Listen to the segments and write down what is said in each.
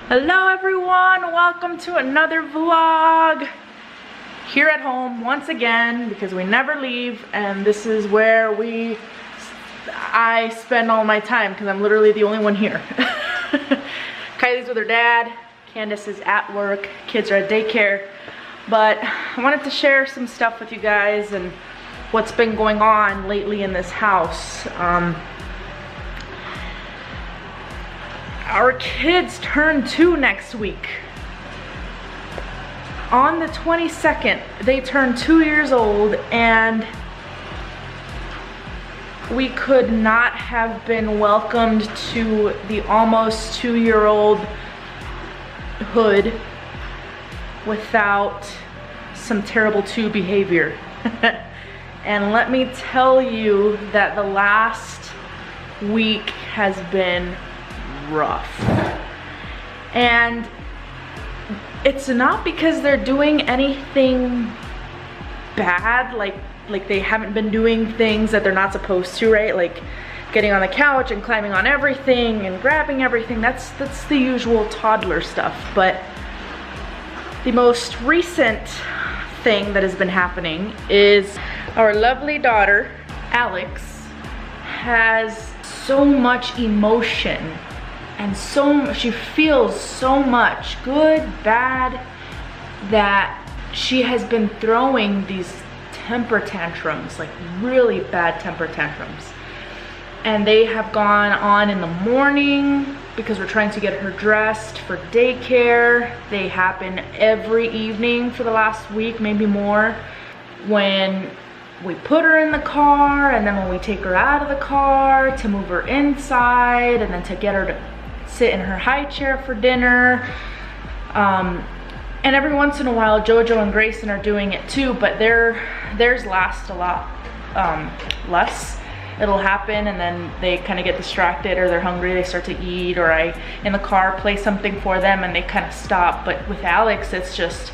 Hello everyone, welcome to another vlog here at home once again because we never leave, and this is where I spend all my time because I'm literally the only one here. Kylie's with her dad, Candice is at work, kids are at daycare, but I wanted to share some stuff with you guys and what's been going on lately in this house. Our kids turn 2 next week. On the 22nd, they turn 2 years old, and we could not have been welcomed to the almost 2-year-old hood without some terrible 2 behavior. And let me tell you that the last week has been rough. And it's not because they're doing anything bad, like they haven't been doing things that they're not supposed to, right? Like getting on the couch and climbing on everything and grabbing everything. That's the usual toddler stuff. But the most recent thing that has been happening is our lovely daughter, Alex, has so much emotion and she feels so much, good, bad, that she has been throwing these temper tantrums, like really bad temper tantrums. And they have gone on in the morning because we're trying to get her dressed for daycare. They happen every evening for the last week, maybe more. When we put her in the car, and then when we take her out of the car to move her inside, and then to get her to sit in her high chair for dinner. And every once in a while, Jojo and Grayson are doing it too, but theirs last a lot less. It'll happen and then they kind of get distracted, or they're hungry, they start to eat, or I, in the car, play something for them and they kind of stop. But with Alex, it's just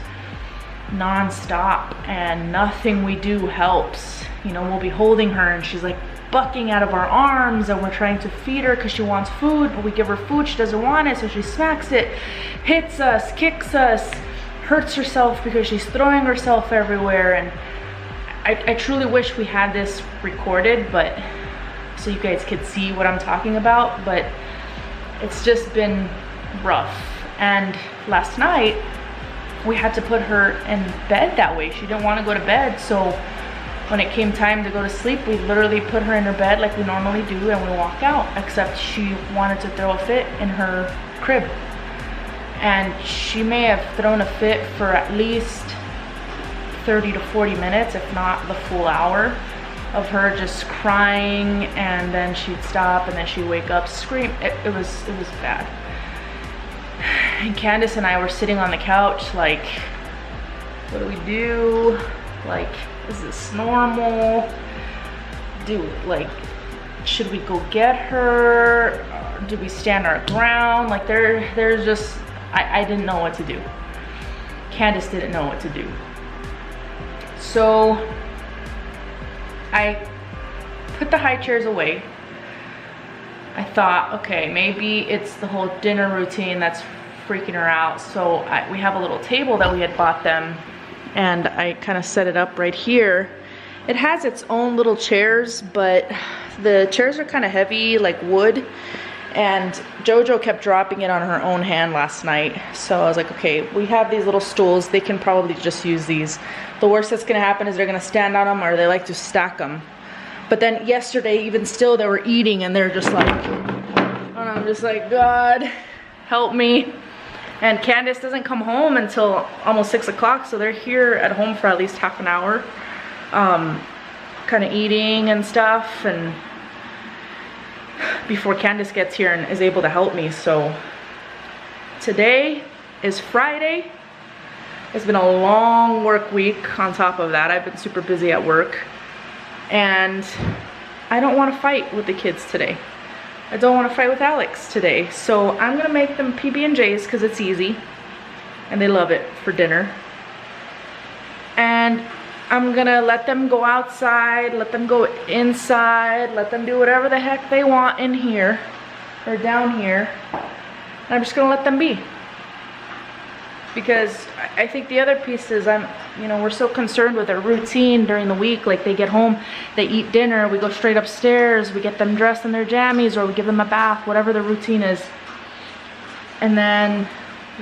non-stop, and nothing we do helps. You know, we'll be holding her and she's like bucking out of our arms, and we're trying to feed her because she wants food, but we give her food, she doesn't want it, so she smacks it, hits us, kicks us, hurts herself because she's throwing herself everywhere. And I truly wish we had this recorded, but so you guys could see what I'm talking about, but it's just been rough. And last night we had to put her in bed that way. She didn't want to go to bed, so when it came time to go to sleep, we literally put her in her bed like we normally do, and we walk out, except she wanted to throw a fit in her crib. And she may have thrown a fit for at least 30 to 40 minutes, if not the full hour, of her just crying, and then she'd stop and then she'd wake up, scream. It was bad. And Candice and I were sitting on the couch like, what do we do? Like, is this normal? Should we go get her? Or do we stand our ground? Like there's just, I didn't know what to do. Candice didn't know what to do. So I put the high chairs away. I thought, okay, maybe it's the whole dinner routine that's freaking her out. So we have a little table that we had bought them, and I kind of set it up right here. It has its own little chairs, but the chairs are kind of heavy, like wood, and Jojo kept dropping it on her own hand last night. So I was like, okay, we have these little stools, they can probably just use these. The worst that's gonna happen is they're gonna stand on them, or they like to stack them. But then yesterday, even still, they were eating and they're just like, and I'm just like, God, help me. And Candice doesn't come home until almost 6 o'clock, so they're here at home for at least half an hour, kind of eating and stuff, and before Candice gets here and is able to help me. So today is Friday. It's been a long work week on top of that. I've been super busy at work, and I don't want to fight with the kids today. I don't want to fight with Alex today, so I'm gonna make them PB&Js because it's easy and they love it for dinner. And I'm gonna let them go outside, let them go inside, let them do whatever the heck they want in here or down here. And I'm just gonna let them be. because I think the other piece is we're so concerned with their routine during the week. Like, they get home, they eat dinner, we go straight upstairs, we get them dressed in their jammies, or we give them a bath, whatever the routine is, and then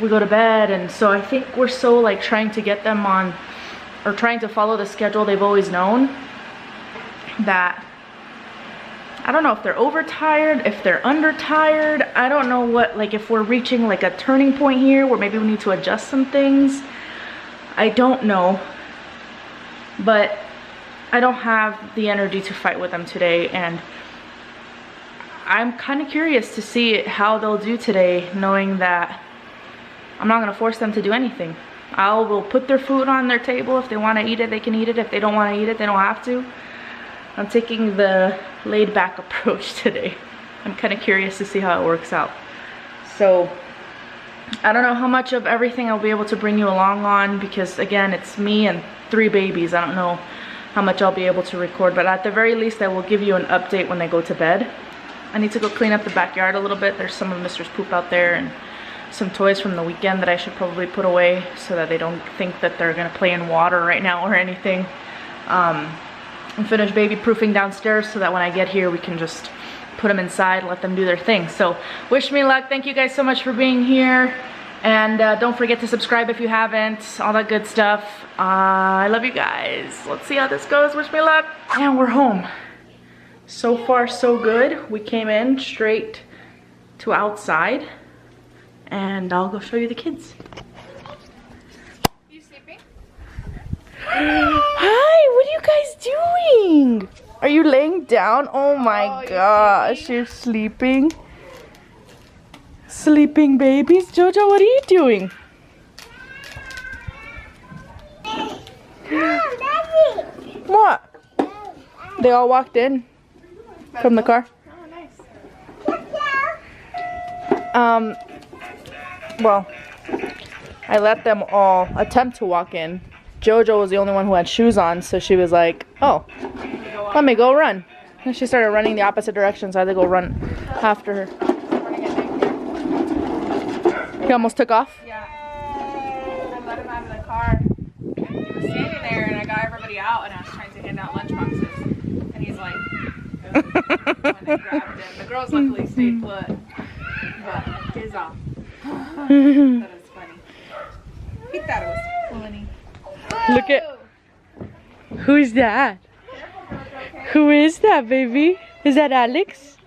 we go to bed. And so I think we're so like trying to get them on, or trying to follow the schedule they've always known, that I don't know if they're overtired, if they're undertired. I don't know what, like, if we're reaching like a turning point here where maybe we need to adjust some things. I don't know, but I don't have the energy to fight with them today, and I'm kind of curious to see how they'll do today, knowing that I'm not gonna force them to do anything. I will put their food on their table. If they want to eat it, they can eat it. If they don't want to eat it, they don't have to. I'm taking the laid back approach today. I'm kind of curious to see how it works out. So I don't know how much of everything I'll be able to bring you along on, because again, it's me and 3 babies. I don't know how much I'll be able to record, but at the very least I will give you an update when they go to bed. I need to go clean up the backyard a little bit. There's some of Mr's poop out there and some toys from the weekend that I should probably put away so that they don't think that they're gonna play in water right now or anything. And finish baby proofing downstairs so that when I get here we can just put them inside, let them do their thing. So wish me luck. Thank you guys so much for being here, and don't forget to subscribe if you haven't, all that good stuff. I love you guys. Let's see how this goes. Wish me luck. And we're home. So far so good. We came in straight to outside, and I'll go show you the kids. Hi, what are you guys doing? Are you laying down? Oh my gosh, you're sleeping. Sleeping babies. Jojo, what are you doing? What? They all walked in from the car. Well, I let them all attempt to walk in. Jojo was the only one who had shoes on, so she was like, oh, let me go run. And she started running the opposite direction, so I had to go run after her. He almost took off? Yeah. I let him out of the car. And he was standing there, and I got everybody out, and I was trying to hand out lunchboxes. And he's like, when they grabbed him. The girls luckily stayed put. But his off. That was funny. He thought it was funny. Look at, who's that? Who is that, baby? Is that Alex?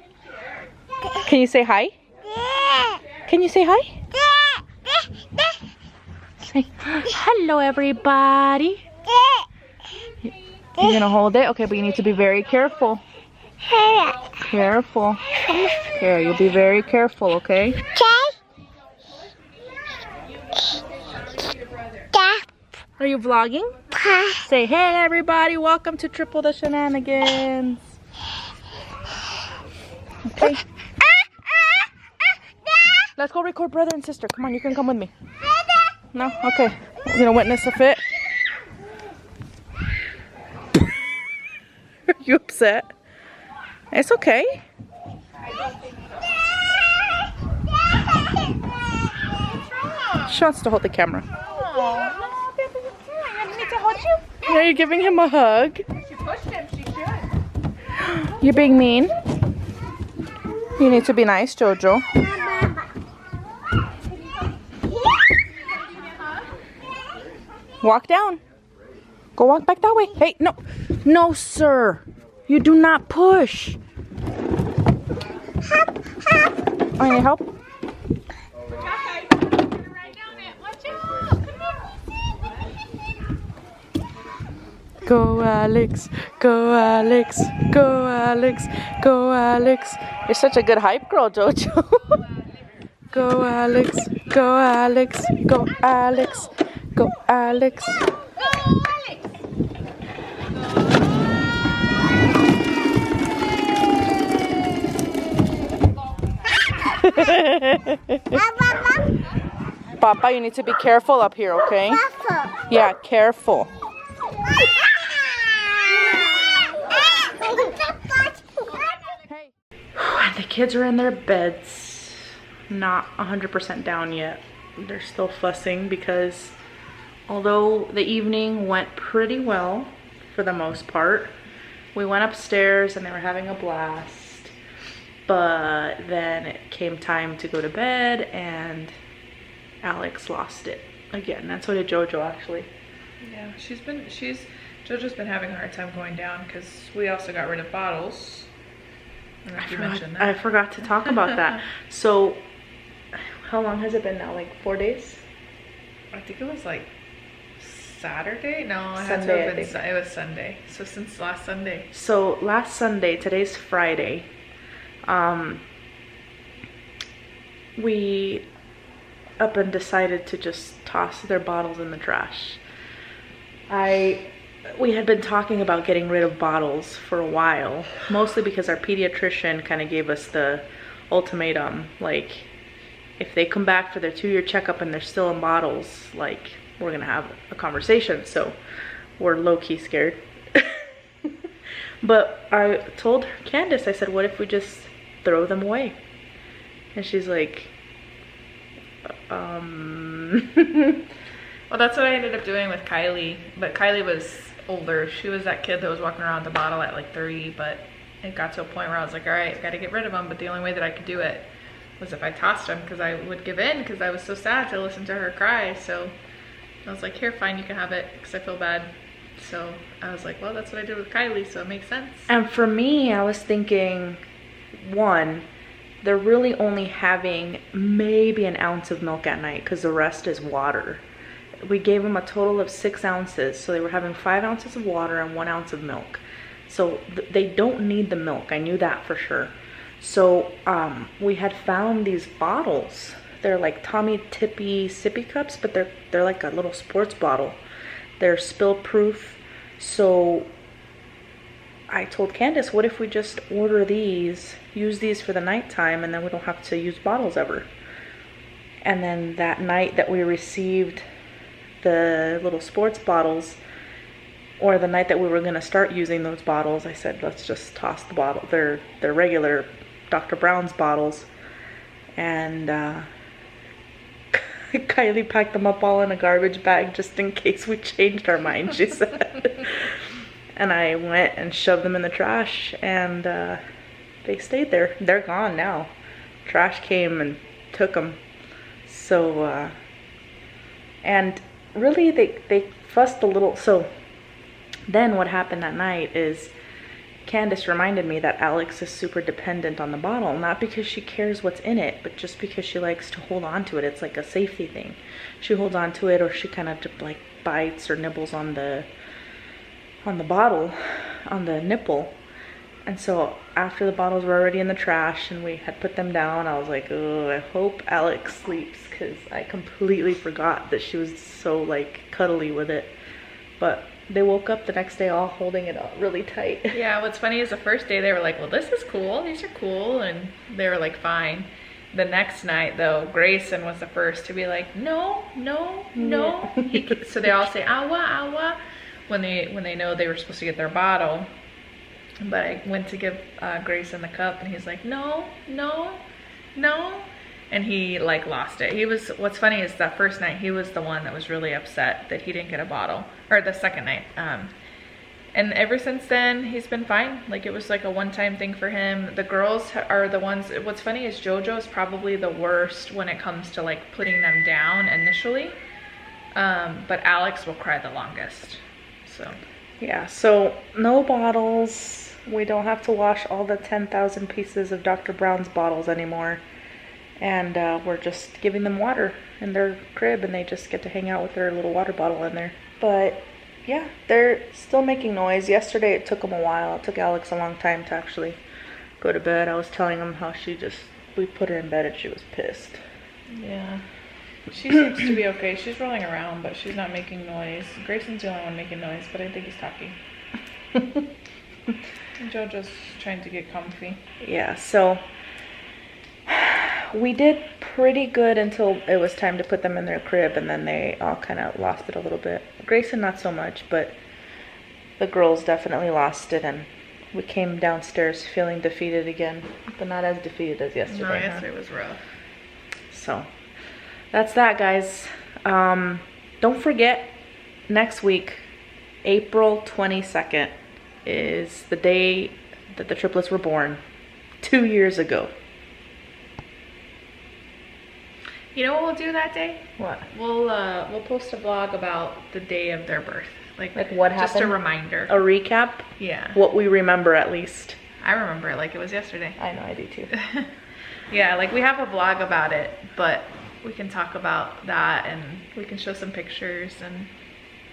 Can you say hi? Can you say hi? Say hello, everybody. You're gonna hold it? Okay, but you need to be very careful. Careful. Here, you'll be very careful, okay? Are you vlogging? Say, hey everybody, welcome to Triple the Shenanigans. Okay. Let's go record brother and sister. Come on, you can come with me. No? Okay. We're gonna witness a fit. Are you upset? It's okay. She wants to hold the camera. Are you giving him a hug? She pushed him, she should. You're being mean. You need to be nice, Jojo. Walk down. Go walk back that way. Hey, no. No, sir. You do not push. I need help. Go Alex, go Alex, go Alex, go Alex. You're such a good hype girl, Jojo. Go Alex, go Alex, go Alex, go Alex. Papa, you need to be careful up here, okay? Yeah, careful. The kids are in their beds, not 100% down yet. they're still fussing because although the evening went pretty well for the most part, we went upstairs and they were having a blast, but then it came time to go to bed and Alex lost it again. That's what did Jojo actually. Yeah, Jojo's been having a hard time going down because we also got rid of bottles. I forgot to talk about that. So how long has it been now? Like 4 days? I think it was like Saturday. No, it was Sunday. So since last Sunday. So last Sunday, today's Friday, we up and decided to just toss their bottles in the trash. We had been talking about getting rid of bottles for a while, mostly because our pediatrician kind of gave us the ultimatum, like, if they come back for their 2-year checkup and they're still in bottles, like, we're gonna have a conversation. So we're low-key scared. But I told Candice, I said, what if we just throw them away? And she's like, Well, that's what I ended up doing with Kylie, but Kylie was older. She was that kid that was walking around with the bottle at like 3, but it got to a point where I was like, all right, I gotta get rid of them. But the only way that I could do it was if I tossed them, because I would give in because I was so sad to listen to her cry. So I was like, here, fine, you can have it, because I feel bad. So I was like, well, that's what I did with Kylie, so it makes sense. And for me, I was thinking, one, they're really only having maybe an ounce of milk at night because the rest is water. We gave them a total of 6 ounces, so they were having 5 ounces of water and 1 ounce of milk. So they don't need the milk. I knew that for sure. So we had found these bottles. They're like Tommy Tippy sippy cups, but they're like a little sports bottle. They're spill proof. So I told Candice, what if we just order these, use these for the nighttime, and then we don't have to use bottles ever. And then that night that we received the little sports bottles, or the night that we were going to start using those bottles, I said, let's just toss the bottle. They're regular Dr. Brown's bottles. And Kylie packed them up all in a garbage bag just in case we changed our mind, she said. And I went and shoved them in the trash, and they stayed there. They're gone now. Trash came and took them. So, and really they fussed a little. So then what happened that night is Candice reminded me that Alex is super dependent on the bottle, not because she cares what's in it, but just because she likes to hold on to it. It's like a safety thing. She holds on to it, or she kind of like bites or nibbles on the bottle, on the nipple. And so after the bottles were already in the trash and we had put them down, I was like, oh, I hope Alex sleeps, because I completely forgot that she was so like cuddly with it. But they woke up the next day all holding it up really tight. Yeah, what's funny is the first day they were like, well, this is cool, these are cool, and they were like, fine. The next night though, Grayson was the first to be like, no, no, no. Yeah. So they all say, awa, awa, when they know they were supposed to get their bottle. But I went to give Grayson the cup, and he's like, no, no, no. And he like lost it. What's funny is that first night, he was the one that was really upset that he didn't get a bottle, or the second night. And ever since then, he's been fine. Like, it was like a one-time thing for him. The girls are the ones, what's funny is JoJo is probably the worst when it comes to like putting them down initially. But Alex will cry the longest, so. Yeah, so no bottles. We don't have to wash all the 10,000 pieces of Dr. Brown's bottles anymore. And we're just giving them water in their crib, and they just get to hang out with their little water bottle in there. But yeah, they're still making noise. Yesterday it took them a while. It took Alex a long time to actually go to bed. I was telling him how we put her in bed and she was pissed. Yeah. She seems to be okay. She's rolling around, but she's not making noise. Grayson's the only one making noise, but I think he's talking. And JoJo's trying to get comfy. Yeah, so we did pretty good until it was time to put them in their crib, and then they all kind of lost it a little bit. Grayson not so much, but the girls definitely lost it, and we came downstairs feeling defeated again, but not as defeated as yesterday. No, yesterday was rough. So, that's that, guys. Don't forget, next week, April 22nd, is the day that the triplets were born 2 years ago. You know what we'll do that day? What? We'll post a vlog about the day of their birth. Like what happened? Just a reminder. A recap? Yeah. What we remember, at least. I remember it like it was yesterday. I know, I do too. Yeah, like we have a vlog about it, but we can talk about that and we can show some pictures and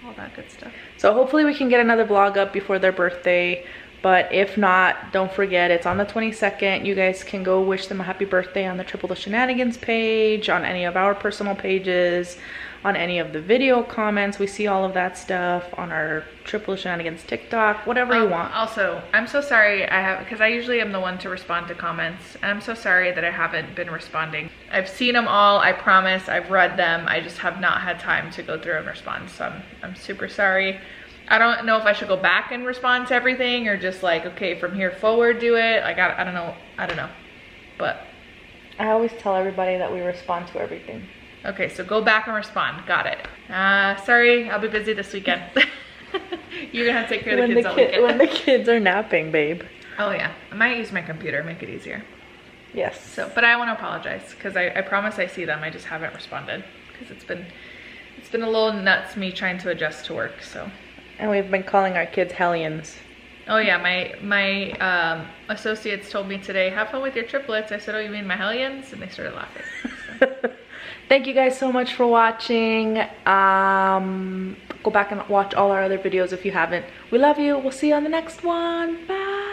all that good stuff. So hopefully we can get another vlog up before their birthday. But if not, don't forget, it's on the 22nd. You guys can go wish them a happy birthday on the Triple Shenanigans page, on any of our personal pages, on any of the video comments. We see all of that stuff on our Triple Shenanigans TikTok, whatever you want. Also, I'm so sorry because I usually am the one to respond to comments. And I'm so sorry that I haven't been responding. I've seen them all, I promise. I've read them. I just have not had time to go through and respond. So I'm super sorry. I don't know if I should go back and respond to everything or just like, okay, from here forward do it. Like, I don't know. But I always tell everybody that we respond to everything. Okay, so go back and respond. Got it. Sorry, I'll be busy this weekend. You're gonna have to take care of the kids all weekend. When the kids are napping, babe. Oh yeah, I might use my computer, make it easier. Yes. So, but I want to apologize because I promise I see them. I just haven't responded because it's been a little nuts me trying to adjust to work. So. And we've been calling our kids hellions. Oh yeah, my associates told me today, have fun with your triplets. I said, oh, you mean my hellions? And they started laughing. So. Thank you guys so much for watching. Go back and watch all our other videos if you haven't. We love you. We'll see you on the next one. Bye.